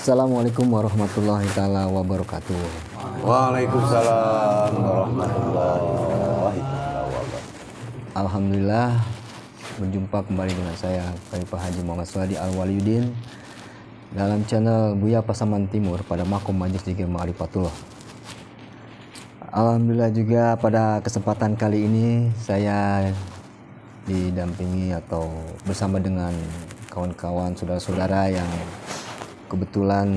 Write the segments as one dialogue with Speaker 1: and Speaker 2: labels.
Speaker 1: Assalamualaikum warahmatullahi taala wabarakatuh.
Speaker 2: Waalaikumsalam warahmatullahi wabarakatuh.
Speaker 1: Alhamdulillah berjumpa kembali dengan saya Pak Haji Muhammad Suhadi Al-Waliyuddin dalam channel Buya Pasaman Timur pada Makom Majelis Zikir Ma'rifatullah. Alhamdulillah juga pada kesempatan kali ini saya didampingi atau bersama dengan kawan-kawan saudara-saudara yang kebetulan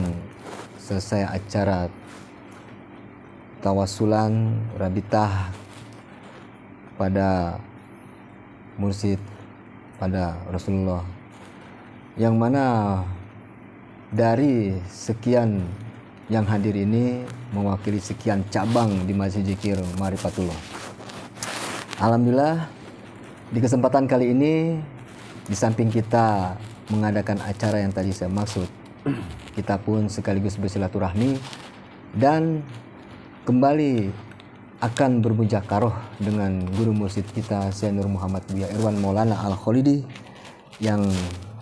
Speaker 1: selesai acara tawasulan rabitah pada mursyid pada Rasulullah, yang mana dari sekian yang hadir ini mewakili sekian cabang di Majelis Zikir Ma'rifatullah. Alhamdulillah di kesempatan kali ini, di samping kita mengadakan acara yang tadi saya maksud, kita pun sekaligus bersilaturahmi dan kembali akan bermujakarah dengan guru mursyid kita Syekh Nur Muhammad Buya Irwan Maulana Al-Khalidi, yang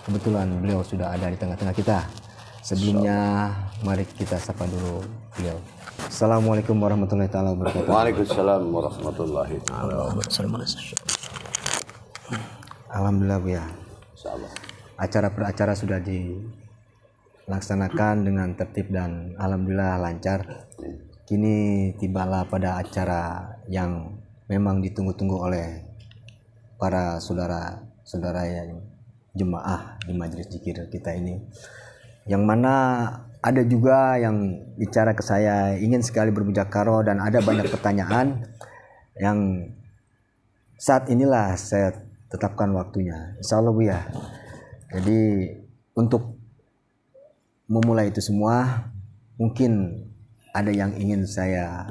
Speaker 1: kebetulan beliau sudah ada di tengah-tengah kita. Sebelumnya mari kita sapa dulu beliau. Assalamualaikum warahmatullahi taala wabarakatuh.
Speaker 2: Waalaikumsalam warahmatullahi wabarakatuh.
Speaker 1: Alhamdulillah Buya,
Speaker 2: Insyaallah.
Speaker 1: acara per acara sudah dilaksanakan dengan tertib dan alhamdulillah lancar. Kini tibalah pada acara yang memang ditunggu-tunggu oleh para saudara-saudara yang jemaah di majelis zikir kita ini, yang mana ada juga yang bicara ke saya ingin sekali bermujakarah dan ada banyak pertanyaan yang saat inilah saya tetapkan waktunya, insyaallah Bu ya. Jadi untuk memulai itu semua, mungkin ada yang ingin saya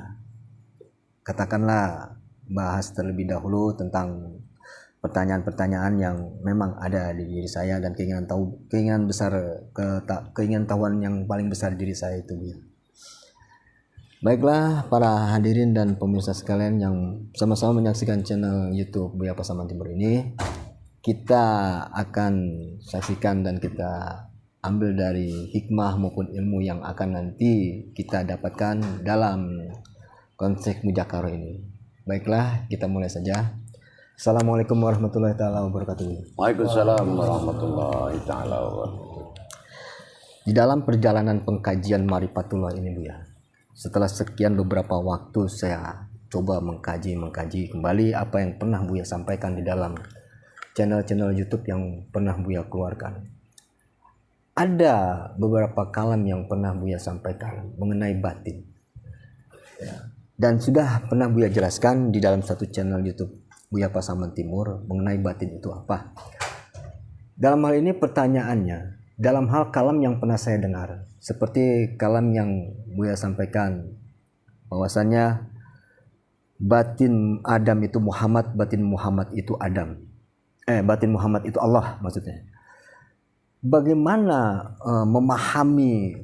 Speaker 1: katakanlah bahas terlebih dahulu tentang pertanyaan-pertanyaan yang memang ada di diri saya dan keinginan tahuan yang paling besar diri saya itu. Baiklah para hadirin dan pemirsa sekalian yang sama-sama menyaksikan channel YouTube Buya Pasaman Timur ini, kita akan saksikan dan kita ambil dari hikmah maupun ilmu yang akan nanti kita dapatkan dalam konteks mujakarah ini. Baiklah, kita mulai saja. Assalamualaikum warahmatullahi taala wabarakatuh.
Speaker 2: Waalaikumsalam warahmatullahi taala wabarakatuh.
Speaker 1: Di dalam perjalanan pengkajian Ma'rifatullah ini Bu ya, setelah sekian beberapa waktu saya coba mengkaji kembali apa yang pernah Buya sampaikan di dalam channel-channel YouTube yang pernah Buya keluarkan. Ada beberapa kalam yang pernah Buya sampaikan mengenai batin ya, dan sudah pernah Buya jelaskan di dalam satu channel YouTube Buya Pasaman Timur mengenai batin itu apa. Dalam hal ini pertanyaannya, dalam hal kalam yang pernah saya dengar, seperti kalam yang Buya sampaikan bahwasannya batin Adam itu Muhammad, batin Muhammad itu Adam. Batin Muhammad itu Allah maksudnya. Bagaimana memahami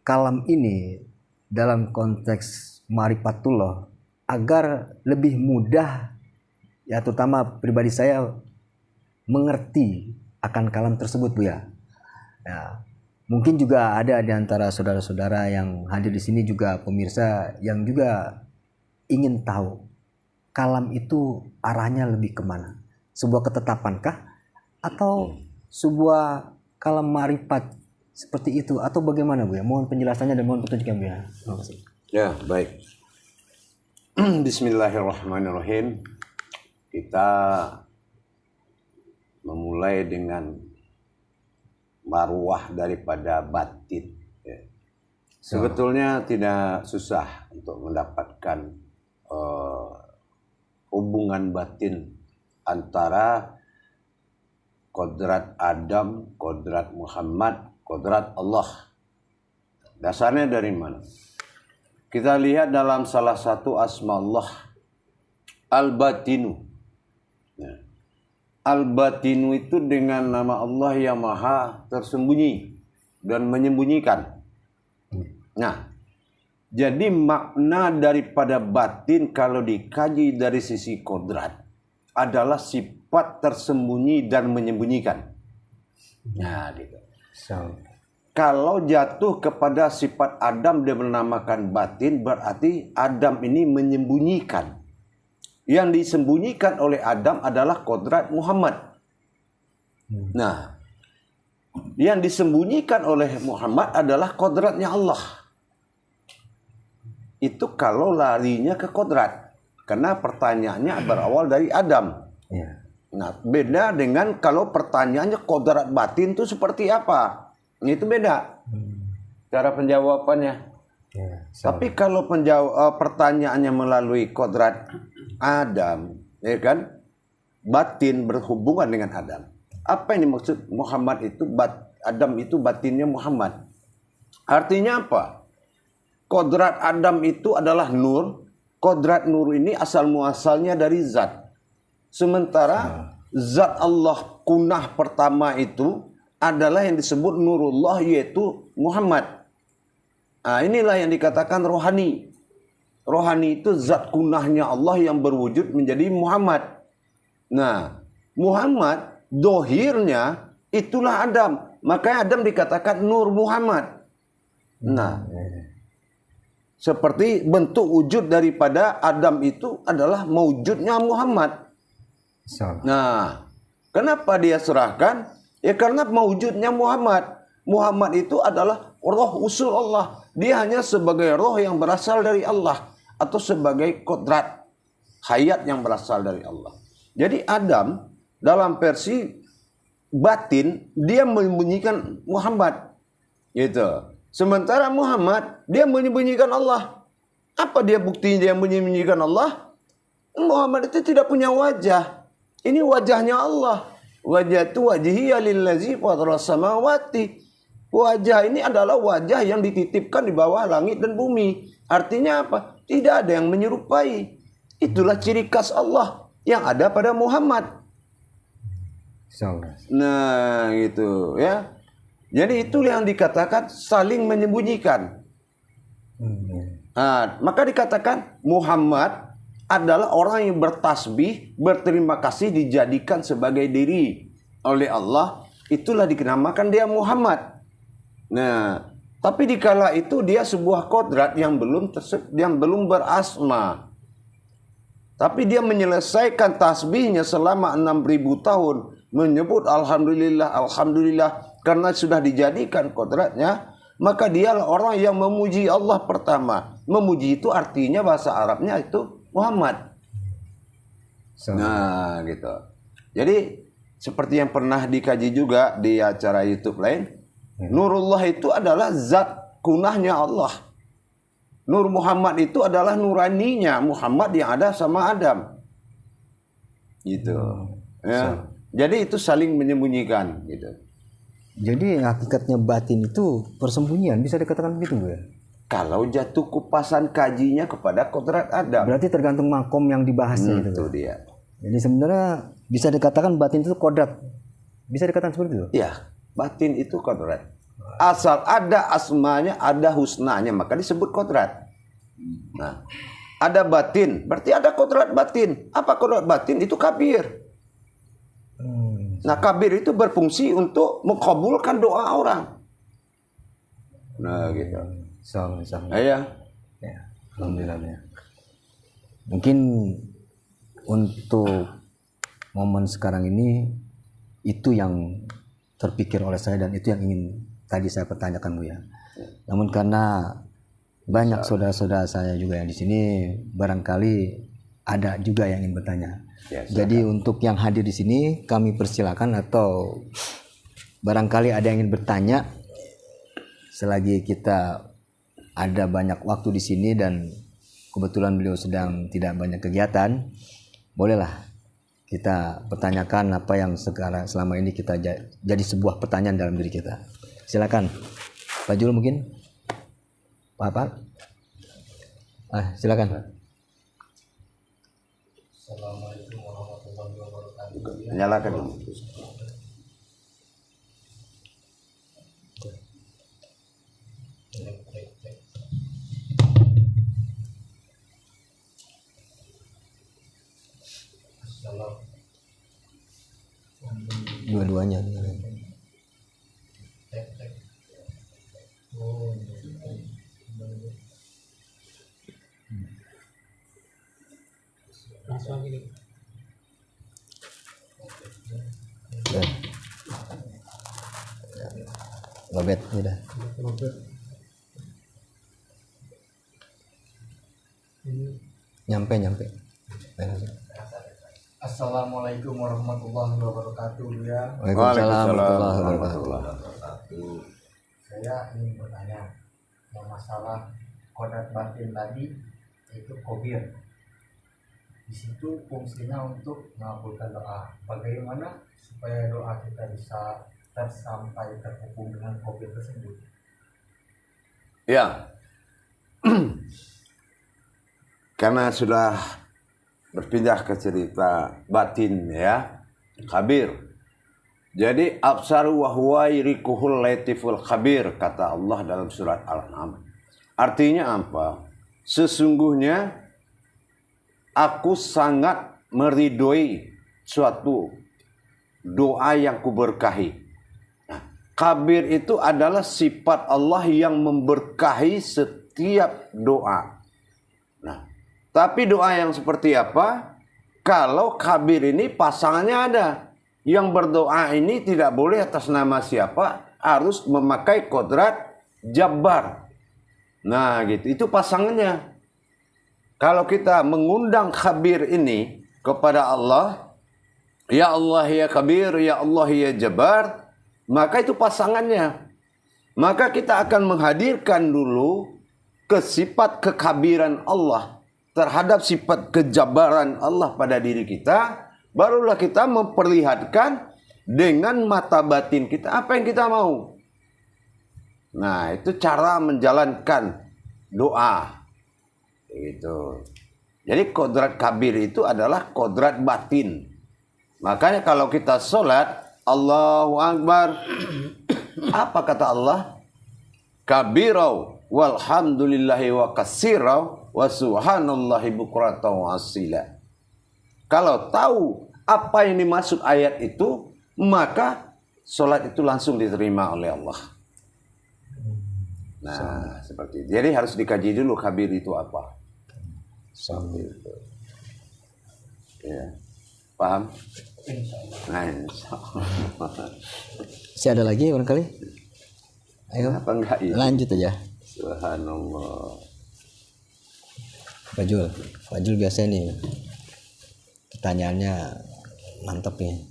Speaker 1: kalam ini dalam konteks Ma'rifatullah agar lebih mudah, ya terutama pribadi saya, mengerti akan kalam tersebut Bu ya. Ya, mungkin juga ada di antara saudara-saudara yang hadir di sini juga pemirsa yang juga ingin tahu kalam itu arahnya lebih kemana, sebuah ketetapankah atau sebuah kalam ma'rifat seperti itu atau bagaimana Bu ya? Mohon penjelasannya dan mohon petunjuknya Bu ya. Terima kasih.
Speaker 2: Ya, baik. Bismillahirrahmanirrahim. Kita memulai dengan marwah daripada batin. Ya. Sebetulnya tidak susah untuk mendapatkan hubungan batin antara kodrat Adam, kodrat Muhammad, kodrat Allah. Dasarnya dari mana? Kita lihat dalam salah satu asma Allah, Al-Batinu. Ya. Al-Batinu itu dengan nama Allah yang maha tersembunyi dan menyembunyikan. Nah, jadi makna daripada batin kalau dikaji dari sisi kodrat adalah sifat tersembunyi dan menyembunyikan. Nah, gitu. kalau jatuh kepada sifat Adam dia menamakan batin, berarti Adam ini menyembunyikan. Yang disembunyikan oleh Adam adalah kodrat Muhammad. Nah, yang disembunyikan oleh Muhammad adalah kodratnya Allah. Itu kalau larinya ke kodrat. Karena pertanyaannya berawal dari Adam.
Speaker 1: Ya.
Speaker 2: Nah, beda dengan kalau pertanyaannya kodrat batin itu seperti apa. Itu beda cara penjawabannya.
Speaker 1: Ya,
Speaker 2: Tapi kalau pertanyaannya melalui kodrat Adam, ya kan, batin berhubungan dengan Adam. Apa ini maksud Muhammad itu? Adam itu batinnya Muhammad. Artinya apa? Kodrat Adam itu adalah nur. Kodrat nur ini asal muasalnya dari zat. Sementara zat Allah kunah pertama itu adalah yang disebut nurullah, yaitu Muhammad. Nah, inilah yang dikatakan rohani. Rohani itu zat kunahnya Allah yang berwujud menjadi Muhammad. Nah, Muhammad dohirnya itulah Adam. Makanya Adam dikatakan Nur Muhammad. Nah, seperti bentuk wujud daripada Adam itu adalah mewujudnya Muhammad. Nah, kenapa dia serahkan? Ya karena mewujudnya Muhammad. Muhammad itu adalah roh usul Allah. Dia hanya sebagai roh yang berasal dari Allah. Atau sebagai kodrat hayat yang berasal dari Allah. Jadi Adam dalam versi batin dia menyembunyikan Muhammad. Gitu. Sementara Muhammad dia menyembunyikan Allah. Apa dia buktinya dia menyembunyikan Allah? Muhammad itu tidak punya wajah. Ini wajahnya Allah. Wajah itu wajhiya lillazi fataras samawati. Wajah ini adalah wajah yang dititipkan di bawah langit dan bumi. Artinya apa? Tidak ada yang menyerupai. Itulah ciri khas Allah yang ada pada Muhammad. Nah, gitu ya. Jadi itu yang dikatakan saling menyembunyikan. Nah, maka dikatakan Muhammad adalah orang yang bertasbih, berterima kasih dijadikan sebagai diri oleh Allah. Itulah dikenamakan dia Muhammad. Nah, tapi dikala itu dia sebuah kodrat yang belum berasma. Tapi dia menyelesaikan tasbihnya selama 6.000 tahun. Menyebut Alhamdulillah, Alhamdulillah. Karena sudah dijadikan kodratnya. Maka dialah orang yang memuji Allah pertama. Memuji itu artinya bahasa Arabnya itu Muhammad. Nah, gitu. Jadi seperti yang pernah dikaji juga di acara YouTube lain, Nurullah itu adalah zat kunahnya Allah. Nur Muhammad itu adalah nuraninya Muhammad yang ada sama Adam. Gitu. Ya. Jadi itu saling menyembunyikan gitu.
Speaker 1: Jadi hakikatnya batin itu persembunyian, bisa dikatakan begitu, Bu ya?
Speaker 2: Kalau jatuh kupasan kajinya kepada kodrat Adam.
Speaker 1: Berarti tergantung makom yang dibahasnya
Speaker 2: itu dia.
Speaker 1: Jadi sebenarnya bisa dikatakan batin itu kodrat. Bisa dikatakan seperti itu?
Speaker 2: Ya, batin itu kodrat. Asal ada asmanya, ada husnanya, maka disebut kodrat. Nah, ada batin, berarti ada kodrat batin. Apa kodrat batin? Itu kabir. Nah, kabir itu berfungsi untuk mengkabulkan doa orang. Nah, gitu.
Speaker 1: Sama.
Speaker 2: Ya.
Speaker 1: Alhamdulillah ya. Mungkin untuk momen sekarang ini itu yang terpikir oleh saya dan itu yang ingin tadi saya pertanyakan, Bu ya. Namun karena banyak saudara-saudara saya juga yang di sini, barangkali ada juga yang ingin bertanya.
Speaker 2: Ya,
Speaker 1: jadi untuk yang hadir di sini kami persilakan, atau barangkali ada yang ingin bertanya selagi kita ada banyak waktu di sini dan kebetulan beliau sedang tidak banyak kegiatan, bolehlah kita pertanyakan apa yang sekarang selama ini kita jadi sebuah pertanyaan dalam diri kita. Silakan, Pak Jul mungkin, Pak. Silakan.
Speaker 3: Assalamualaikum warahmatullahi wabarakatuh.
Speaker 2: Nyalakan dulu.
Speaker 1: Dua-duanya. Lobet udah. Nyampe.
Speaker 3: Assalamualaikum warahmatullahi wabarakatuh ya.
Speaker 1: Waalaikumsalam warahmatullahi
Speaker 2: warahmatullahi
Speaker 1: wabarakatuh.
Speaker 3: Saya ingin bertanya yang masalah kodrat batin tadi itu kobir. Di situ fungsinya untuk mengabulkan doa. Bagaimana supaya doa kita bisa tersampai terhubung dengan kobir tersebut?
Speaker 2: Ya. Karena sudah berpindah ke cerita batin ya, khabir. Jadi absaru wa huwa yurikuhul latiful khabir, kata Allah dalam surat Al-An'am. Artinya apa? Sesungguhnya aku sangat meridhoi suatu doa yang kuberkahi. Nah, khabir itu adalah sifat Allah yang memberkahi setiap doa. Nah, tapi doa yang seperti apa? Kalau khabir ini pasangannya ada. Yang berdoa ini tidak boleh atas nama siapa, harus memakai kodrat Jabbar. Nah gitu, itu pasangannya. Kalau kita mengundang khabir ini kepada Allah, ya Allah ya Khabir, ya Allah ya Jabbar, maka itu pasangannya. Maka kita akan menghadirkan dulu ke sifat kekhabiran Allah terhadap sifat kejabaran Allah pada diri kita. Barulah kita memperlihatkan dengan mata batin kita apa yang kita mau. Nah, itu cara menjalankan doa. Gitu. Jadi kodrat kabir itu adalah kodrat batin. Makanya kalau kita sholat, Allahu Akbar. Apa kata Allah? Kabirau walhamdulillahi wa kasirau wa subhanallahi bukratan wa asila. Kalau tahu apa yang dimaksud ayat itu, maka sholat itu langsung diterima oleh Allah. Nah, seperti itu. Jadi harus dikaji dulu khabir itu apa. Seperti itu. Ya. Paham? Nah, insyaallah.
Speaker 1: Masih ada lagi barangkali? Ayo.
Speaker 2: Apa enggak ini?
Speaker 1: Lanjut aja.
Speaker 2: Subhanallah.
Speaker 1: Fajul biasa nih. Pertanyaannya mantap nih.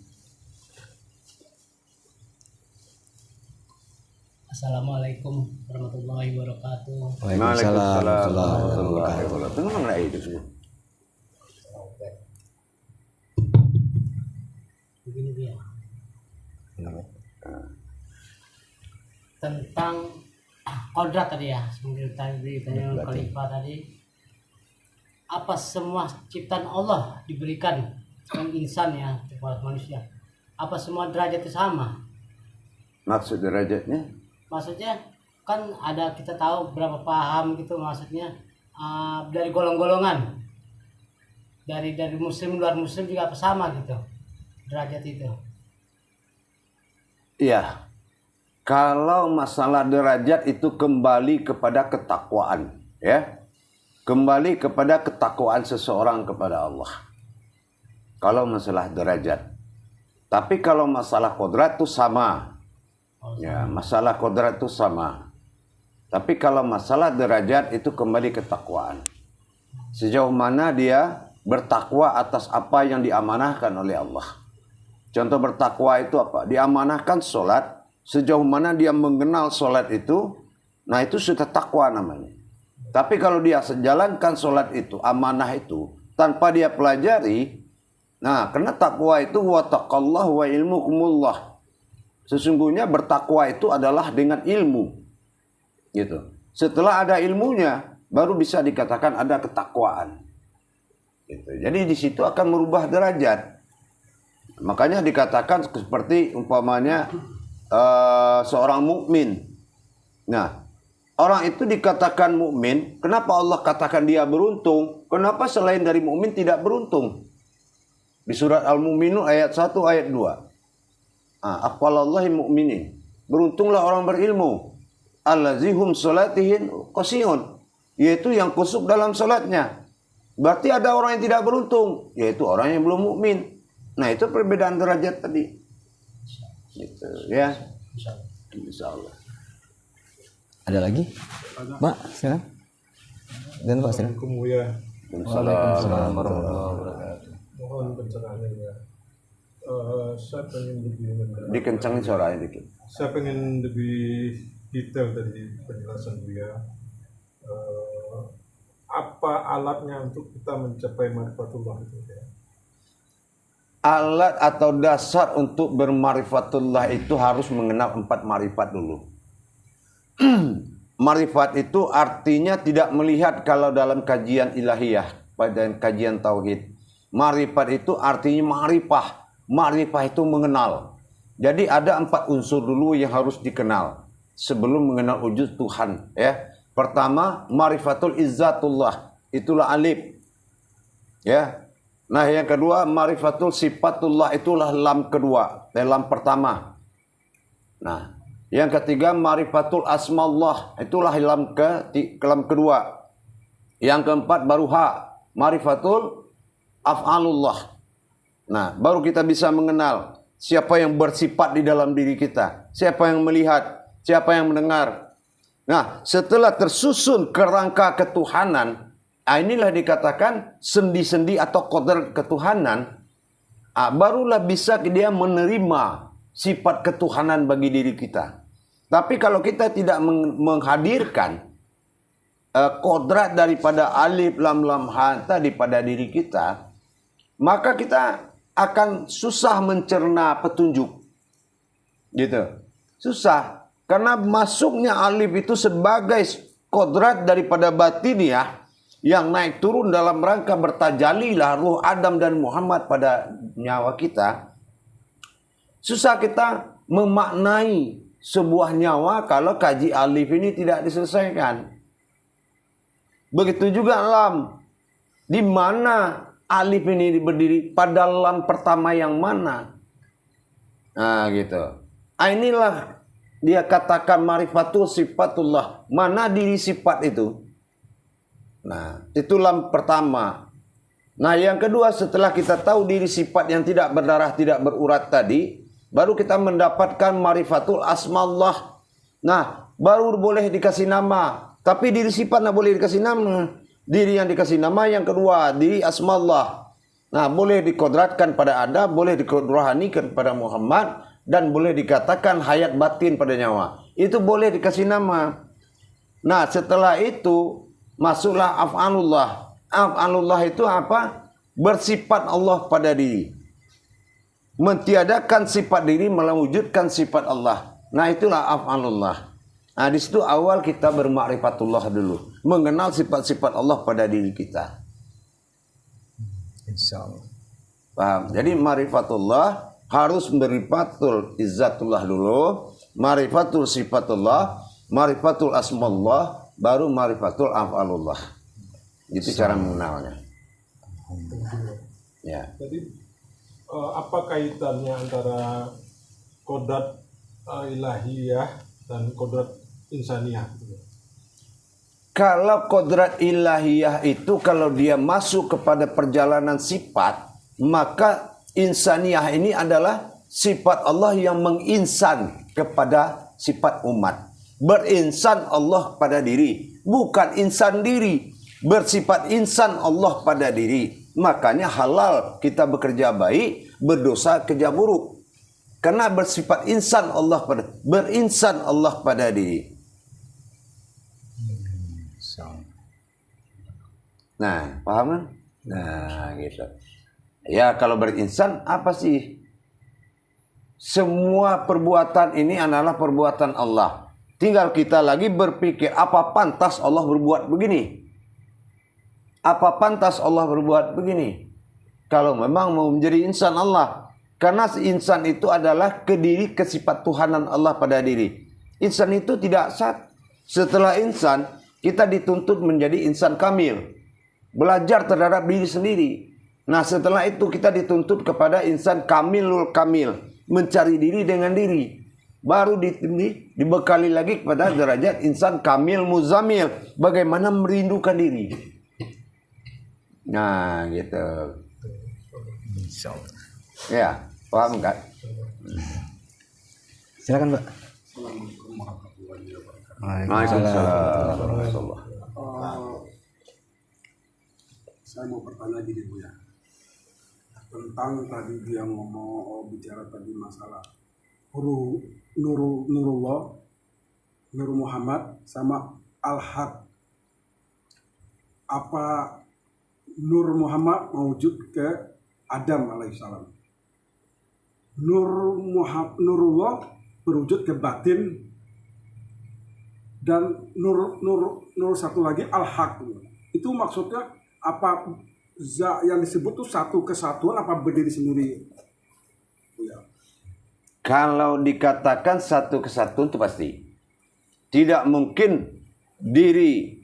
Speaker 4: Assalamualaikum warahmatullahi wabarakatuh.
Speaker 1: Waalaikumsalam
Speaker 2: warahmatullahi wabarakatuh. Tengok enggak itu?
Speaker 4: Begini dia. Tentang kodrat tadi ya, seperti tadi ditanya Khalifah tadi. Apa semua ciptaan Allah diberikan yang insan ya kepada manusia? Apa semua derajat itu sama?
Speaker 2: Maksud derajatnya?
Speaker 4: Maksudnya kan ada kita tahu berapa paham gitu maksudnya dari golong-golongan dari muslim luar muslim juga apa sama gitu derajat itu.
Speaker 2: Iya. Kalau masalah derajat itu kembali kepada ketakwaan, ya. Kembali kepada ketakwaan seseorang kepada Allah. Kalau masalah derajat. Tapi kalau masalah kodrat itu sama. Ya, masalah kodrat itu sama. Tapi kalau masalah derajat itu kembali ketakwaan. Sejauh mana dia bertakwa atas apa yang diamanahkan oleh Allah. Contoh bertakwa itu apa? Diamanahkan sholat. Sejauh mana dia mengenal sholat itu, nah itu sudah takwa namanya. Tapi kalau dia sejalankan sholat itu, amanah itu, tanpa dia pelajari, nah karena takwa itu wattaqallah wa ilmukumullah. Sesungguhnya bertakwa itu adalah dengan ilmu. Gitu. Setelah ada ilmunya, baru bisa dikatakan ada ketakwaan. Gitu. Jadi di situ akan merubah derajat. Makanya dikatakan seperti umpamanya seorang mukmin. Nah, orang itu dikatakan mukmin, kenapa Allah katakan dia beruntung? Kenapa selain dari mukmin tidak beruntung? Di surat Al-Mu'minun ayat 1 ayat 2. Aqwallahi mu'minin. Beruntunglah orang berilmu. Allazihum salatihim qasiyun, yaitu yang kusuk dalam salatnya. Berarti ada orang yang tidak beruntung, yaitu orang yang belum mukmin. Nah, itu perbedaan derajat tadi. Gitu ya. Insyaallah.
Speaker 1: Ada lagi? Pak, silakan. Dan Pak, silakan.
Speaker 5: Assalamualaikum ya.
Speaker 1: Waalaikumsalam warahmatullahi wabarakatuh.
Speaker 5: Mohon pencerahannya ya. Saya pengen lebih
Speaker 2: Dikencangin suaranya dikit.
Speaker 5: Saya pengen lebih detail dari penjelasan Buya. Apa alatnya untuk kita mencapai marifatullah itu ya?
Speaker 2: Alat atau dasar untuk bermarifatullah itu harus mengenal 4 marifat dulu. Marifat itu artinya tidak melihat kalau dalam kajian ilahiyah, pada kajian tauhid. Marifat itu artinya ma'rifah. Ma'rifah itu mengenal. Jadi ada 4 unsur dulu yang harus dikenal sebelum mengenal wujud Tuhan, ya. Pertama, marifatul izzatullah, itulah alif. Ya. Nah, yang kedua, marifatul sifatullah, itulah lam kedua, lam pertama. Nah, yang ketiga, marifatul asmaullah, itulah lam kedua. Yang keempat baru ha, marifatul af'alullah. Nah, baru kita bisa mengenal siapa yang bersifat di dalam diri kita, siapa yang melihat, siapa yang mendengar. Nah, setelah tersusun kerangka ketuhanan, inilah dikatakan sendi-sendi atau kodrat ketuhanan, barulah bisa dia menerima sifat ketuhanan bagi diri kita. Tapi kalau kita tidak menghadirkan kodrat daripada alif lam lam ha tadi pada diri kita, maka kita akan susah mencerna petunjuk. Gitu. Susah. Karena masuknya alif itu sebagai kodrat daripada batiniah yang naik turun dalam rangka bertajalilah ruh Adam dan Muhammad pada nyawa kita. Susah kita memaknai sebuah nyawa kalau kaji alif ini tidak diselesaikan. Begitu juga lam. Di mana alif ini berdiri, pada lam pertama yang mana? Nah, gitu. Inilah dia katakan marifatul sifatullah. Mana diri sifat itu? Nah, itu lam pertama. Nah, yang kedua, setelah kita tahu diri sifat yang tidak berdarah, tidak berurat tadi, baru kita mendapatkan marifatul asmaullah. Nah, baru boleh dikasih nama. Tapi diri sifat tidak boleh dikasih nama. Diri yang dikasih nama yang kedua, diri asmaullah. Nah, boleh dikodratkan pada Anda, boleh dikodrahanikan pada Muhammad, dan boleh dikatakan hayat batin pada nyawa. Itu boleh dikasih nama. Nah, setelah itu masuklah af'alullah. Af'alullah itu apa? Bersifat Allah pada diri. Mentiadakan sifat diri mewujudkan sifat Allah. Nah, itulah af'alullah. Nah, di situ awal kita bermakrifatullah dulu, mengenal sifat-sifat Allah pada diri kita.
Speaker 1: Insyaallah.
Speaker 2: Paham? Jadi marifatullah harus marifatul izzatullah dulu, marifatul sifatullah, marifatul asmaullah, baru marifatul af'alullah. Itu cara mengenalnya. Ya.
Speaker 5: Jadi apa kaitannya antara kodrat ilahiyah dan kodrat insaniyah?
Speaker 2: Kalau kodrat ilahiyah itu kalau dia masuk kepada perjalanan sifat, maka insaniyah ini adalah sifat Allah yang menginsan kepada sifat umat. Berinsan Allah pada diri, bukan insan diri. Bersifat insan Allah pada diri. Makanya halal kita bekerja baik, berdosa kerja buruk. Karena bersifat insan Allah pada, berinsan Allah pada diri. Nah, paham kan? Nah, gitu. Ya, kalau berinsan apa sih? Semua perbuatan ini adalah perbuatan Allah. Tinggal kita lagi berpikir, apa pantas Allah berbuat begini? Apa pantas Allah berbuat begini? Kalau memang mau menjadi insan Allah. Karena insan itu adalah kediri kesifat Tuhanan Allah pada diri. Insan itu tidak sah. Setelah insan, kita dituntut menjadi insan kamil. Belajar terhadap diri sendiri. Nah, setelah itu kita dituntut kepada insan kamilul kamil. Mencari diri dengan diri. Baru dibekali lagi kepada derajat insan kamil muzamil. Bagaimana merindukan diri. Nah, gitu.
Speaker 1: Insyaallah.
Speaker 2: Ya, paham kan?
Speaker 1: Silakan, Pak.
Speaker 2: Waalaikumsalam warahmatullahi.
Speaker 6: Saya mau bertanya gini Bu ya, tentang tadi dia ngomong bicara tadi masalah Nurullah, Nur Muhammad sama Al-Haq. Apa Nur Muhammad mewujud ke Adam alaihissalam? Nurullah berwujud ke batin, dan nur satu lagi Al-Haq. Itu maksudnya apa yang disebut tuh satu kesatuan apa berdiri sendiri? Ya.
Speaker 2: Kalau dikatakan satu kesatuan itu pasti. Tidak mungkin diri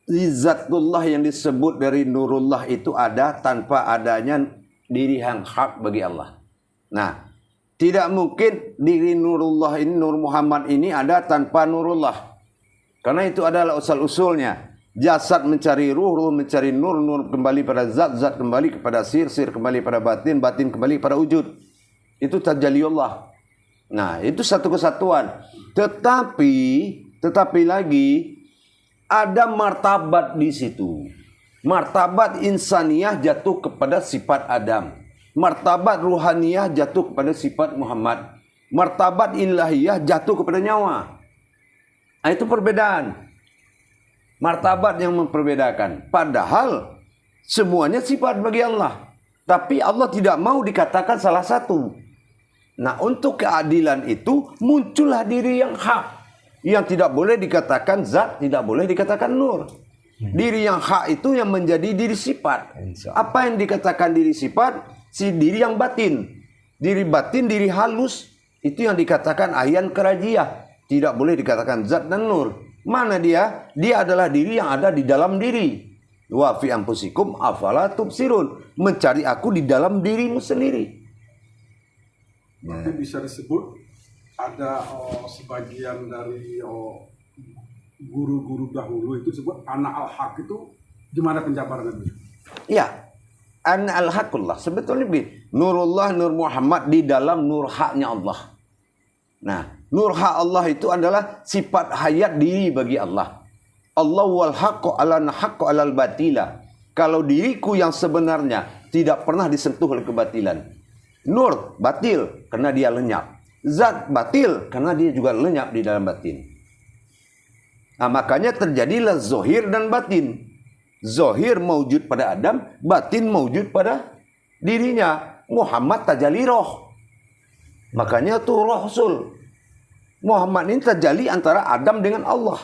Speaker 2: Zatullah yang disebut dari Nurullah itu ada tanpa adanya diri yang hak bagi Allah. Nah, tidak mungkin diri Nurullah ini, Nur Muhammad ini ada tanpa Nurullah. Karena itu adalah usul-usulnya. Jasad mencari ruh, ruh mencari nur, nur kembali pada zat, zat kembali kepada sir, sir kembali pada batin, batin kembali pada wujud. Itu tajalliyullah. Nah, itu satu kesatuan. Tetapi lagi ada martabat di situ. Martabat insaniyah jatuh kepada sifat Adam. Martabat ruhaniyah jatuh kepada sifat Muhammad. Martabat ilahiyah jatuh kepada nyawa. Nah, itu perbedaan. Martabat yang memperbedakan. Padahal semuanya sifat bagi Allah. Tapi Allah tidak mau dikatakan salah satu. Nah, untuk keadilan itu muncullah diri yang hak. Yang tidak boleh dikatakan zat, tidak boleh dikatakan nur. Diri yang hak itu yang menjadi diri sifat. Apa yang dikatakan diri sifat? Si diri yang batin. Diri batin, diri halus. Itu yang dikatakan ahyan kerajiyah. Tidak boleh dikatakan zat dan nur. Mana dia? Dia adalah diri yang ada di dalam diri. Wa fi anfusikum afala tubsirun. Mencari aku di dalam dirimu sendiri.
Speaker 6: Berarti bisa disebut ada sebagian dari guru-guru dahulu itu disebut anak al-haq itu gimana penjabarannya?
Speaker 2: Ya, anak al-haqullah. Sebetulnya begini. Nurullah, Nur Muhammad di dalam nur haknya Allah. Nah, nur hak Allah itu adalah sifat hayat diri bagi Allah. Allah wal haqqu ala haqqu alal batila. Kalau diriku yang sebenarnya tidak pernah disentuh oleh kebatilan. Nur batil karena dia lenyap. Zat batil karena dia juga lenyap di dalam batin. Nah, makanya terjadilah zohir dan batin. Zohir mewujud pada Adam, batin mewujud pada dirinya. Muhammad tajalli roh. Makanya itu Rasul. Muhammad ini terjadi antara Adam dengan Allah.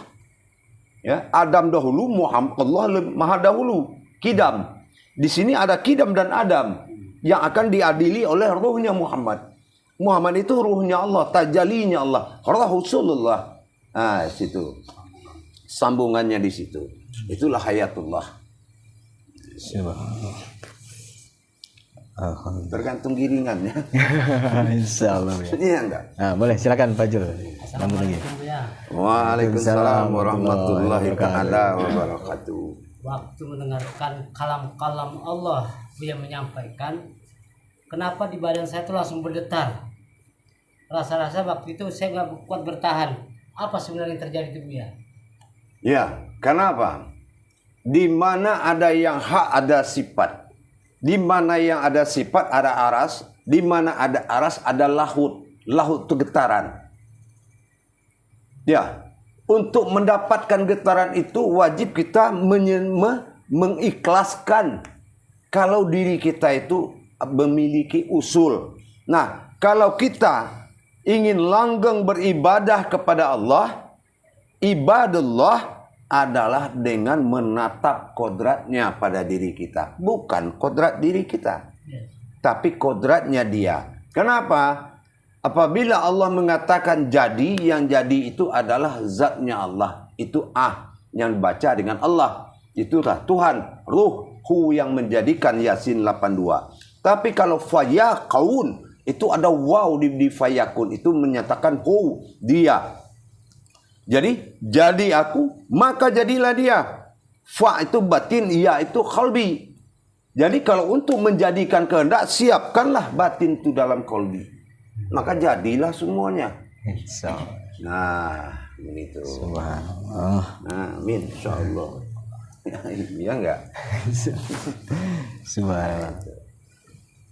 Speaker 2: Ya, Adam dahulu, Muhammad Allah maha dahulu. Kidam. Di sini ada Kidam dan Adam yang akan diadili oleh ruhnya Muhammad. Muhammad itu ruhnya Allah, tajallinya Allah, Rasulullah. Nah, situ. Sambungannya di situ. Itulah hayatullah. Tergantung giringannya.
Speaker 1: Insyaallah.
Speaker 2: Iya enggak?
Speaker 1: Nah, boleh silakan Pak Jul. Sambung lagi.
Speaker 2: Waalaikumsalam warahmatullahi wabarakatuh.
Speaker 4: Waktu mendengarkan kalam-kalam Allah, Buya menyampaikan, kenapa di badan saya itu langsung berdetar. Rasa-rasa waktu itu saya nggak kuat bertahan. Apa sebenarnya yang terjadi itu, Buya?
Speaker 2: Ya, kenapa? Di mana ada yang hak ada sifat. Di mana yang ada sifat ada aras, di mana ada aras ada lahut. Lahut itu getaran. Ya, untuk mendapatkan getaran itu wajib kita mengikhlaskan kalau diri kita itu memiliki usul. Nah, kalau kita ingin langgeng beribadah kepada Allah, ibadullah adalah dengan menatap kodratnya pada diri kita. Bukan kodrat diri kita. Tapi kodratnya dia. Kenapa? Apabila Allah mengatakan jadi, yang jadi itu adalah zatnya Allah. Itu yang dibaca dengan Allah. Itulah Tuhan. Ruhu yang menjadikan Yasin 82. Tapi kalau fayaqun, itu ada waw di fayakun. Itu menyatakan hu, dia. Jadi aku, maka jadilah dia. Fa itu batin, ya itu qalbi. Jadi kalau untuk menjadikan kehendak, siapkanlah batin itu dalam qalbi. Maka jadilah semuanya. Nah, begitu.
Speaker 1: Subhanallah.
Speaker 2: Nah, amin, insyaallah. Ya enggak?
Speaker 1: Subhanallah.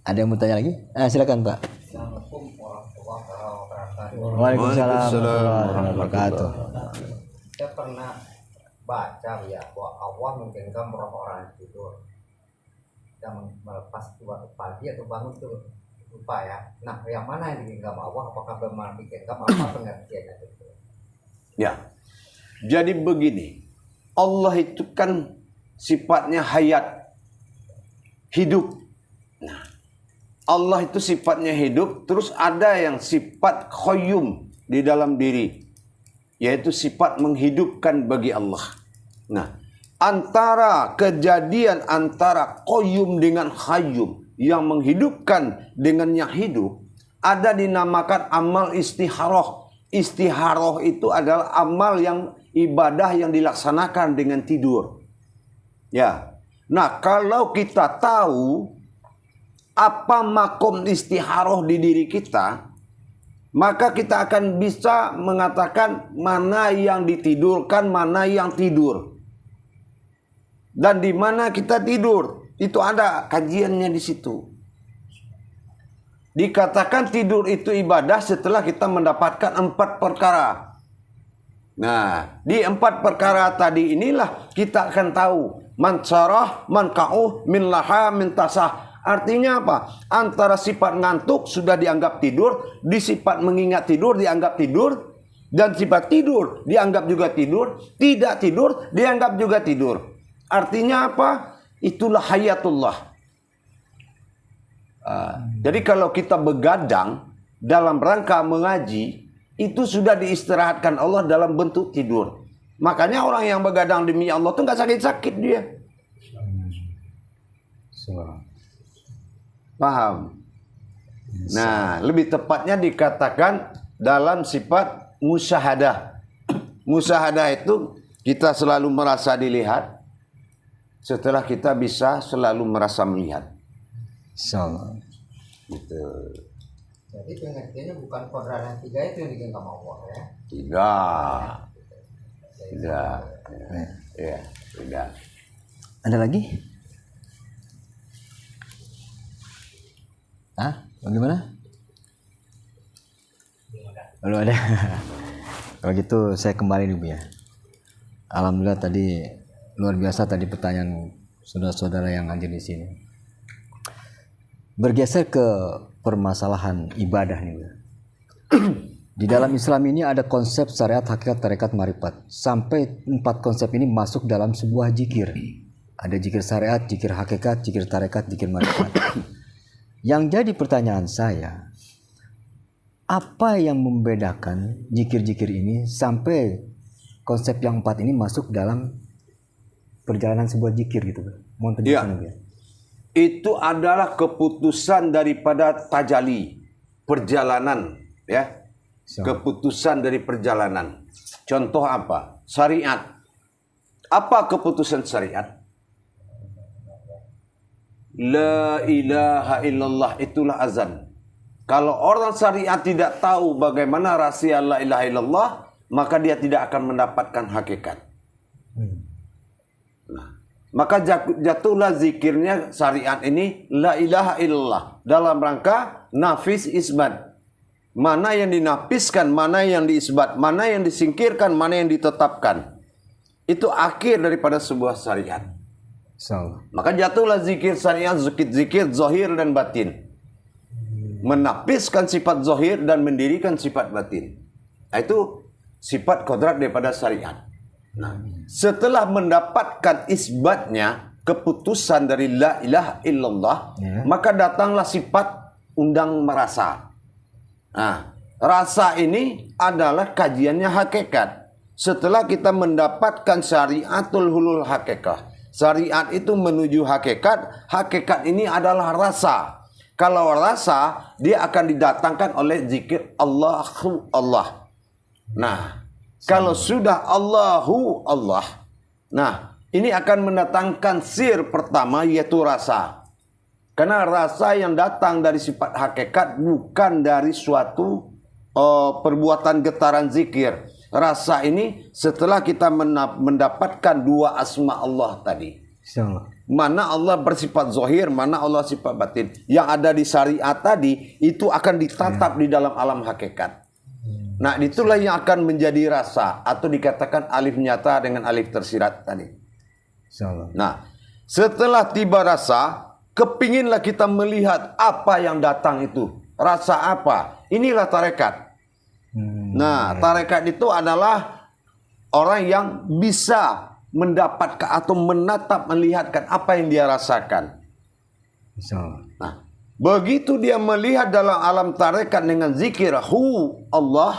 Speaker 1: Ada yang mau tanya lagi? Silakan Pak.
Speaker 3: Assalamualaikum warahmatullahi wabarakatuh.
Speaker 1: Waalaikumsalam warahmatullahi wabarakatuh.
Speaker 3: Saya pernah baca ya bahwa Allah menggenggam roh orang tidur dan melepas waktu pagi atau bangun itu lupa ya. Nah, yang mana yang digenggam Allah? Apakah benar digenggam? Apa pengertiannya itu?
Speaker 2: Ya. Jadi begini. Allah itu kan sifatnya hayat, hidup. Nah, Allah itu sifatnya hidup, terus ada yang sifat qayyum di dalam diri, yaitu sifat menghidupkan bagi Allah. Nah, antara kejadian antara qayyum dengan hayyum, yang menghidupkan dengan yang hidup, ada dinamakan amal istiharoh. Istiharoh itu adalah amal yang ibadah yang dilaksanakan dengan tidur. Ya. Nah, kalau kita tahu apa makom istiharoh di diri kita, maka kita akan bisa mengatakan mana yang ditidurkan, mana yang tidur. Dan di mana kita tidur. Itu ada kajiannya di situ. Dikatakan tidur itu ibadah setelah kita mendapatkan 4 perkara. Nah, di 4 perkara tadi inilah kita akan tahu man sarah, man ka'uh, min laha, min tasah. Artinya apa? Antara sifat ngantuk sudah dianggap tidur, di sifat mengingat tidur dianggap tidur, dan sifat tidur dianggap juga tidur, tidak tidur dianggap juga tidur. Artinya apa? Itulah hayatullah. Jadi kalau kita begadang dalam rangka mengaji, itu sudah diistirahatkan Allah dalam bentuk tidur. Makanya orang yang begadang demi Allah itu nggak sakit-sakit dia. Paham? Nah, lebih tepatnya dikatakan dalam sifat musyahadah. Musyahadah itu kita selalu merasa dilihat setelah kita bisa selalu merasa melihat. Gitu.
Speaker 3: Jadi pengertiannya bukan kodrat yang 3 itu yang digenggam Allah ya?
Speaker 2: Tidak. Ya, tidak.
Speaker 1: Ada lagi? Bagaimana? Belum ada. Kalau gitu saya kembali dulu ya. Alhamdulillah tadi luar biasa tadi pertanyaan saudara-saudara yang hadir di sini. Bergeser ke permasalahan ibadah nih. Di dalam Islam ini ada konsep syariat, hakikat, tarekat, marifat. Sampai 4 konsep ini masuk dalam sebuah zikir. Ada zikir syariat, zikir hakikat, zikir tarekat, zikir marifat. Yang jadi pertanyaan saya, apa yang membedakan zikir-zikir ini sampai konsep yang 4 ini masuk dalam perjalanan sebuah zikir gitu? Mohon penjelasan ya.
Speaker 2: Itu adalah keputusan daripada tajali, perjalanan, ya. Keputusan dari perjalanan. Contoh apa? Syariat. Apa keputusan syariat? La ilaha illallah, itulah azan. Kalau orang syariat tidak tahu bagaimana rahasia la ilaha illallah, maka dia tidak akan mendapatkan hakikat. Nah, maka jatuhlah zikirnya syariat ini la ilaha illallah dalam rangka nafis isbat. Mana yang dinapiskan, mana yang diisbat, mana yang disingkirkan, mana yang ditetapkan. Itu akhir daripada sebuah syariat. Maka jatuhlah zikir syariat, zikir zahir dan batin. Menapiskan sifat zahir dan mendirikan sifat batin. Itu sifat kodrat daripada syariat. Nah, setelah mendapatkan isbatnya, keputusan dari la ilaha illallah, maka datanglah sifat undang merasa. Nah, rasa ini adalah kajiannya hakikat. Setelah kita mendapatkan syariatul hulul hakikah, syariat itu menuju hakikat. Hakikat ini adalah rasa. Kalau rasa, dia akan didatangkan oleh zikir Allahu Allah. Nah, kalau sudah Allahu Allah, nah, ini akan mendatangkan sir pertama, yaitu rasa. Karena rasa yang datang dari sifat hakikat bukan dari suatu perbuatan getaran zikir. Rasa ini setelah kita mendapatkan dua asma Allah tadi. Mana Allah bersifat zahir, mana Allah sifat batin. Yang ada di syariat tadi itu akan ditatap di dalam alam hakikat. Nah, itulah yang akan menjadi rasa, atau dikatakan alif nyata dengan alif tersirat tadi. Nah, setelah tiba rasa, kepinginlah kita melihat apa yang datang itu. Rasa apa? Inilah tarekat. Nah, tarekat itu adalah orang yang bisa mendapatkan atau menatap, melihatkan apa yang dia rasakan. Nah, begitu dia melihat dalam alam tarekat dengan zikir Allah.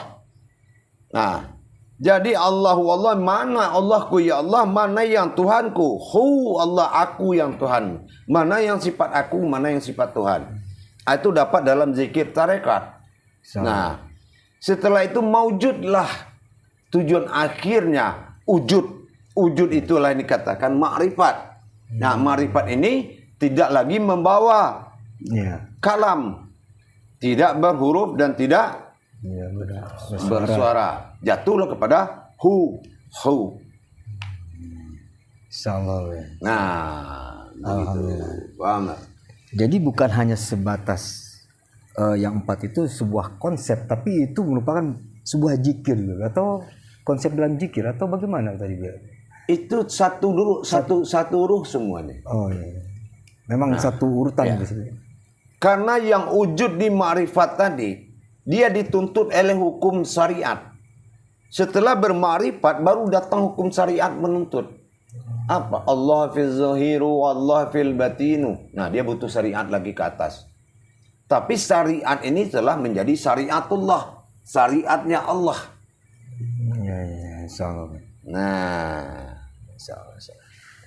Speaker 2: Nah, jadi Allahu Allah, mana Allahku ya Allah, mana yang Tuhanku. Allah, aku yang Tuhan. Mana yang sifat aku, mana yang sifat Tuhan. Itu dapat dalam zikir tarekat. Nah, setelah itu maujudlah tujuan akhirnya wujud. Wujud itulah yang dikatakan makrifat. Nah, makrifat ini tidak lagi membawa kalam, tidak berhuruf dan tidak bersuara. Jatuhlah kepada hu. Nah,
Speaker 1: Alhamdulillah. Jadi bukan hanya sebatas yang 4 itu sebuah konsep, tapi itu merupakan sebuah zikir gitu, atau konsep dalam zikir, atau bagaimana tadi dia?
Speaker 2: Itu satu ruh semuanya.
Speaker 1: Oh iya. Memang satu urutan gitu.
Speaker 2: Karena yang wujud di ma'rifat tadi, dia dituntut oleh hukum syariat. Setelah berma'rifat baru datang hukum syariat menuntut. Apa? Allah fil zahiru, Allah fil batinu. Nah, dia butuh syariat lagi ke atas. Tapi syariat ini telah menjadi syariatullah, syariatnya Allah.
Speaker 1: Ya, insyaallah.
Speaker 2: Nah,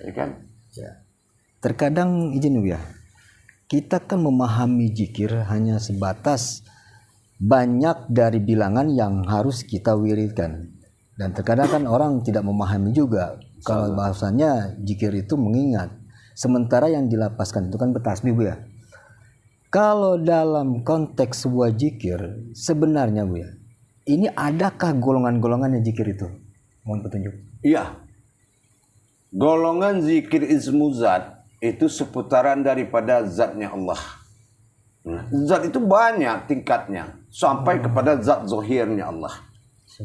Speaker 2: ini kan
Speaker 1: terkadang izin ya, kita kan memahami zikir hanya sebatas banyak dari bilangan yang harus kita wiridkan, dan terkadang kan orang tidak memahami juga kalau bahasanya zikir itu mengingat, sementara yang dilapaskan itu kan bertasbih Bu ya. Kalau dalam konteks sebuah zikir sebenarnya Bu ya, ini adakah golongan-golongannya zikir itu? Mohon petunjuk.
Speaker 2: Iya. Golongan zikir ismu zat itu seputaran daripada zatnya Allah. Nah, zat itu banyak tingkatnya sampai kepada zat zahirnya Allah.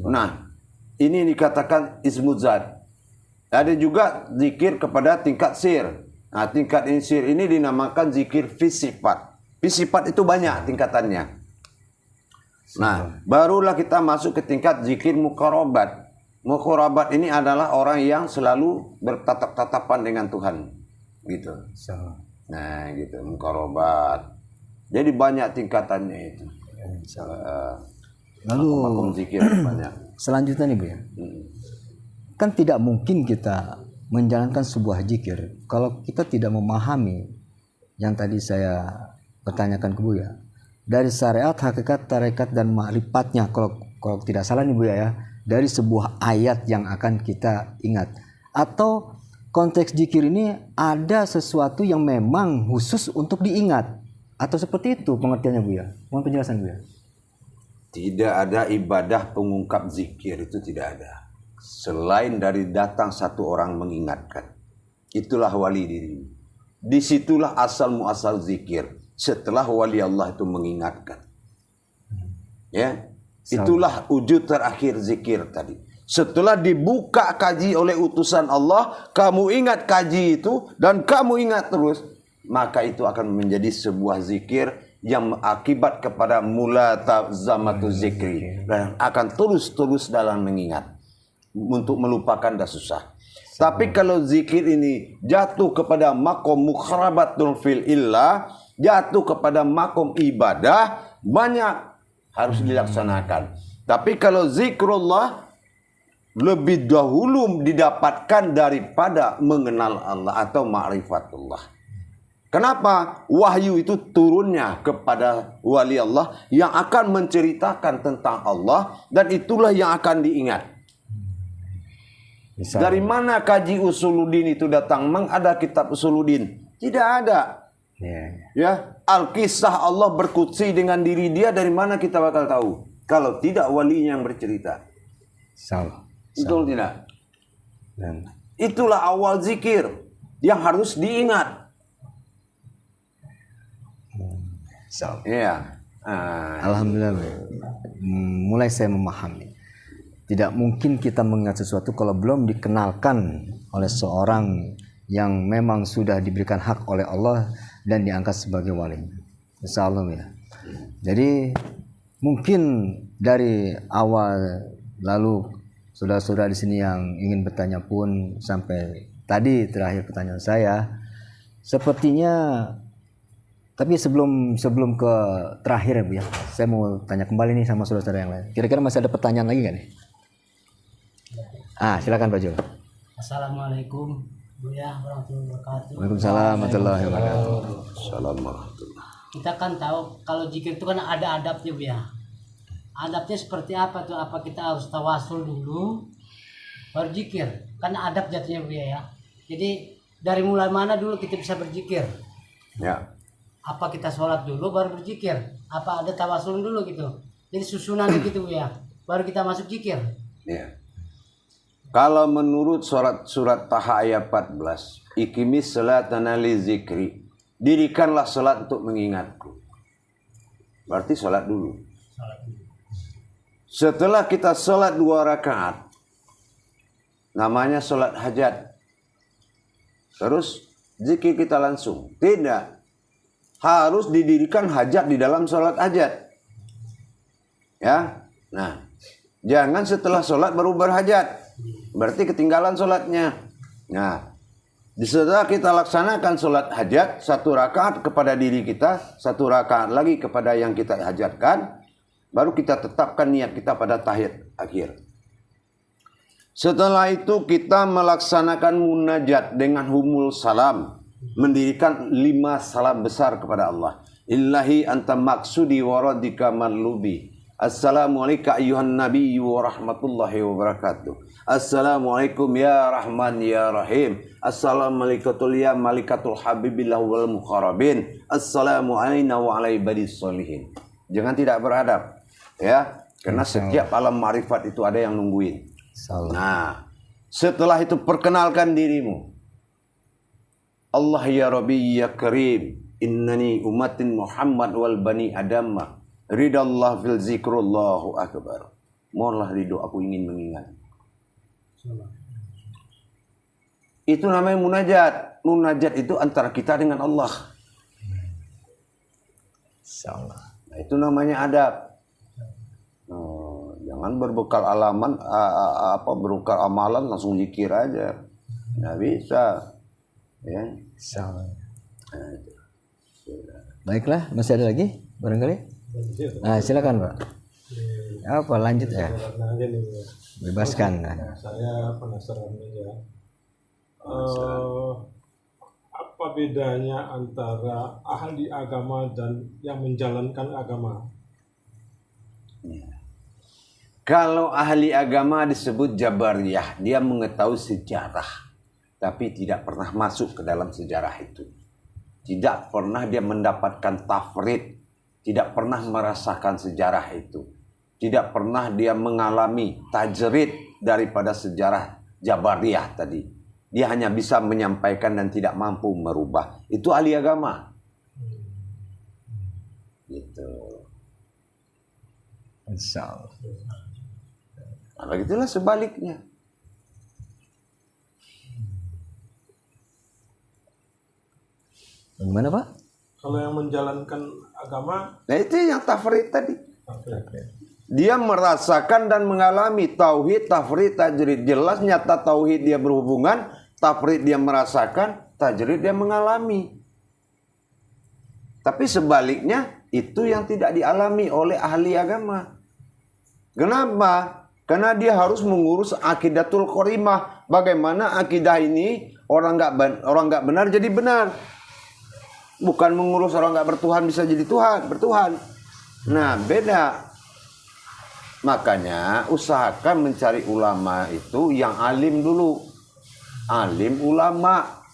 Speaker 2: Nah, ini dikatakan ismu zat. Ada juga zikir kepada tingkat sir. Nah, tingkat sir ini dinamakan zikir fisifat. Fisifat itu banyak tingkatannya. Nah, barulah kita masuk ke tingkat zikir muqarabat. Muqarabat ini adalah orang yang selalu bertatap-tatapan dengan Tuhan, gitu. Nah, gitu, muqarabat. Jadi banyak tingkatannya itu.
Speaker 1: Lalu
Speaker 2: makom zikir banyak.
Speaker 1: Selanjutnya nih Bu ya. Kan tidak mungkin kita menjalankan sebuah zikir kalau kita tidak memahami yang tadi saya pertanyakan ke Bu ya. Dari syariat, hakikat, tarekat dan ma'rifatnya, kalau tidak salah nih Bu ya, dari sebuah ayat yang akan kita ingat, atau konteks zikir ini ada sesuatu yang memang khusus untuk diingat, atau seperti itu pengertiannya Bu ya? Mohon penjelasan Bu ya.
Speaker 2: Tidak ada ibadah pengungkap zikir, itu tidak ada selain dari datang satu orang mengingatkan. Itulah wali diri. Disitulah asal muasal zikir, setelah wali Allah itu mengingatkan. Ya. Itulah wujud terakhir zikir tadi. Setelah dibuka kaji oleh utusan Allah, kamu ingat kaji itu dan kamu ingat terus, maka itu akan menjadi sebuah zikir yang akibat kepada mulazamatu zikri, dan akan terus dalam mengingat. Untuk melupakan dah susah. Tapi kalau zikir ini jatuh kepada makom mukharabatul fil illah, jatuh kepada makom ibadah, banyak harus dilaksanakan. Tapi kalau zikrullah lebih dahulu didapatkan daripada mengenal Allah atau ma'rifatullah. Kenapa? Wahyu itu turunnya kepada wali Allah yang akan menceritakan tentang Allah, dan itulah yang akan diingat. Dari mana kaji usuluddin itu datang? Memang ada kitab usuluddin? Tidak ada. Ya, Al-Kisah Allah berkutsi dengan diri dia, dari mana kita bakal tahu? Kalau tidak walinya yang bercerita. Betul tidak? Itulah awal zikir yang harus diingat. Ya.
Speaker 1: Alhamdulillah, mulai saya memahami. Tidak mungkin kita mengingat sesuatu kalau belum dikenalkan oleh seorang yang memang sudah diberikan hak oleh Allah dan diangkat sebagai wali. Insya Allah ya. Jadi mungkin dari awal, lalu saudara-saudara di sini yang ingin bertanya pun sampai tadi terakhir pertanyaan saya, sepertinya. Tapi sebelum ke terakhir ya Bu ya, saya mau tanya kembali nih sama saudara-saudara yang lain. Kira-kira masih ada pertanyaan lagi nggak nih? Silakan Pak Jo.
Speaker 4: Assalamualaikum Buya warahmatullahi wabarakatuh.
Speaker 1: Waalaikumsalam warahmatullahi wabarakatuh.
Speaker 2: Assalamualaikum.
Speaker 4: Kita kan tahu kalau zikir itu kan ada adabnya Buya. Adabnya seperti apa tuh? Apa kita harus tawasul dulu baru zikir? Karena adab jatuhnya Buya ya. Jadi dari mulai mana dulu kita bisa berzikir?
Speaker 2: Ya.
Speaker 4: Apa kita sholat dulu baru berzikir? Apa ada tawasul dulu gitu? Jadi susunan gitu ya. Baru kita masuk zikir.
Speaker 2: Ya. Kalau menurut surat Taha ayat 14, iqimis salatana li zikri, dirikanlah salat untuk mengingatku. Berarti salat dulu. Setelah kita salat 2 rakaat, namanya salat hajat. Terus zikir kita langsung. Tidak. Harus didirikan hajat di dalam salat hajat. Ya. Nah, jangan setelah salat baru berhajat. Berarti ketinggalan sholatnya. Nah, setelah kita laksanakan sholat hajat, 1 rakaat kepada diri kita, 1 rakaat lagi kepada yang kita hajatkan, baru kita tetapkan niat kita pada tahiyat akhir. Setelah itu kita melaksanakan munajat dengan humul salam, mendirikan 5 salam besar kepada Allah. Illahi anta maksudi waradika marlubi. Assalamualaikum ayyuhan nabiyyu wa rahmatullahi wa barakatuh. Assalamualaikum ya rahman ya rahim. Assalamualaikum ya malikatul habibillah wal mukharabin. Assalamu alayna wa ala ibadis solihin. Jangan tidak beradab ya, karena setiap alam ma'rifat itu ada yang nungguin. Nah, setelah itu perkenalkan dirimu. Allah ya Rabbi ya Karim, innani umatin Muhammad wal bani Adamah. Ridallah fil zikrullahu akbar. Mohonlah ridho, aku ingin mengingat. Itu namanya munajat. Munajat itu antara kita dengan Allah. Nah, itu namanya adab. Jangan berbekal berbekal amalan langsung zikir aja. Nggak bisa. Ya.
Speaker 1: Baiklah, masih ada lagi barangkali? Nah, silakan Pak. Apa lanjut ya? Bebaskan.
Speaker 5: Saya penasaran ya. Apa bedanya antara ahli agama dan yang menjalankan agama?
Speaker 2: Kalau ahli agama disebut Jabariyah, dia mengetahui sejarah, tapi tidak pernah masuk ke dalam sejarah itu. Tidak pernah dia mendapatkan tafrid, tidak pernah merasakan sejarah itu. Tidak pernah dia mengalami tajrid daripada sejarah Jabariyah tadi. Dia hanya bisa menyampaikan dan tidak mampu merubah. Itu ahli agama. Gitu.
Speaker 1: Insyaallah.
Speaker 2: Nah, begitulah sebaliknya.
Speaker 1: Bagaimana Pak?
Speaker 5: Kalau yang menjalankan agama,
Speaker 2: Nah itu yang tafrid tadi. Dia merasakan dan mengalami tauhid, tafrid, tajrid. Jelas nyata tauhid dia berhubungan, tafrid dia merasakan, tajrid dia mengalami. Tapi sebaliknya itu yang tidak dialami oleh ahli agama. Kenapa? Karena dia harus mengurus akidatul qorimah. Bagaimana akidah ini orang nggak benar jadi benar. Bukan mengurus orang nggak bertuhan bisa jadi bertuhan. Nah, beda. Makanya usahakan mencari ulama itu yang alim dulu. Alim ulama.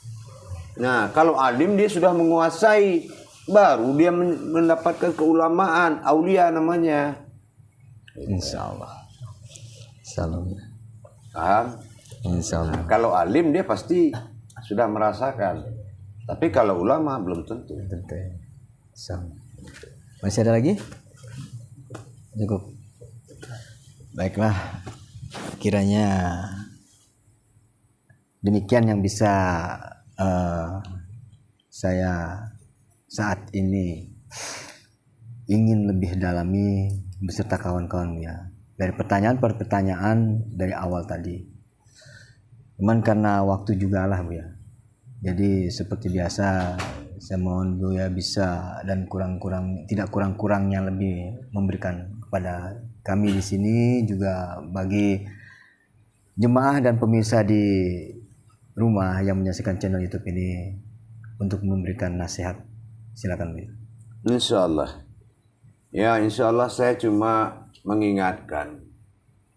Speaker 2: Nah, kalau alim dia sudah menguasai, baru dia mendapatkan keulamaan, aulia namanya.
Speaker 1: Insya Allah. Salam.
Speaker 2: Paham?
Speaker 1: Insya Allah.
Speaker 2: Nah, kalau alim dia pasti sudah merasakan. Tapi kalau ulama belum tentu.
Speaker 1: Betul. Sama. Masih ada lagi? Cukup. Baiklah. Kiranya demikian yang bisa saya saat ini ingin lebih dalami beserta kawan-kawan ya. Dari pertanyaan per pertanyaan dari awal tadi. Cuman karena waktu juga lah Bu ya. Jadi seperti biasa saya mohon Bu ya bisa dan tidak kurang-kurangnya lebih memberikan kepada kami di sini, juga bagi jemaah dan pemirsa di rumah yang menyaksikan channel YouTube ini untuk memberikan nasihat. Silakan Bu.
Speaker 2: Insyaallah. Ya, insyaallah saya cuma mengingatkan,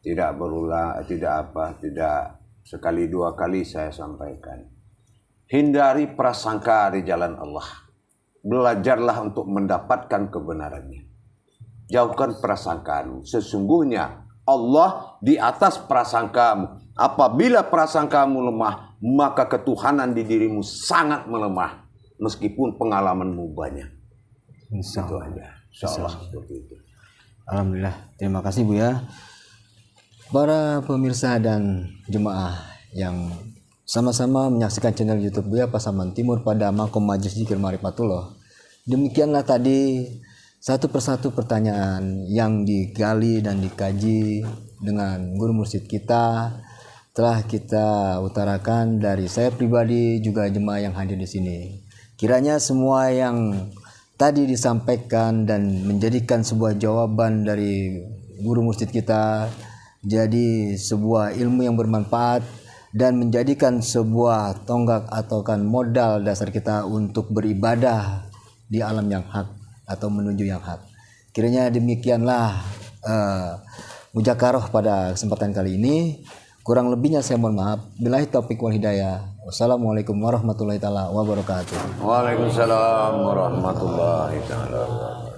Speaker 2: tidak berulang, tidak sekali dua kali saya sampaikan. Hindari prasangka di jalan Allah. Belajarlah untuk mendapatkan kebenarannya. Jauhkan prasangkamu. Sesungguhnya Allah di atas prasangkamu. Apabila prasangkamu lemah, maka ketuhanan di dirimu sangat melemah. Meskipun pengalamanmu banyak.
Speaker 1: Insya
Speaker 2: Itu
Speaker 1: Allah.
Speaker 2: aja. Insya Allah seperti itu.
Speaker 1: Alhamdulillah. Terima kasih Bu ya. Para pemirsa dan jemaah yang sama-sama menyaksikan channel YouTube Buya Pasaman Timur pada Makom Majelis Zikir Marifatullah. Demikianlah tadi satu persatu pertanyaan yang digali dan dikaji dengan guru mursyid kita, telah kita utarakan dari saya pribadi juga jemaah yang hadir di sini. Kiranya semua yang tadi disampaikan dan menjadikan sebuah jawaban dari guru mursyid kita jadi sebuah ilmu yang bermanfaat dan menjadikan sebuah tonggak atau kan modal dasar kita untuk beribadah di alam yang hak atau menuju yang hak. Kiranya demikianlah mujakarah pada kesempatan kali ini. Kurang lebihnya saya mohon maaf. Billahi taufiq wal hidayah. Wassalamualaikum warahmatullahi taala wabarakatuh.
Speaker 2: Waalaikumsalam warahmatullahi wabarakatuh.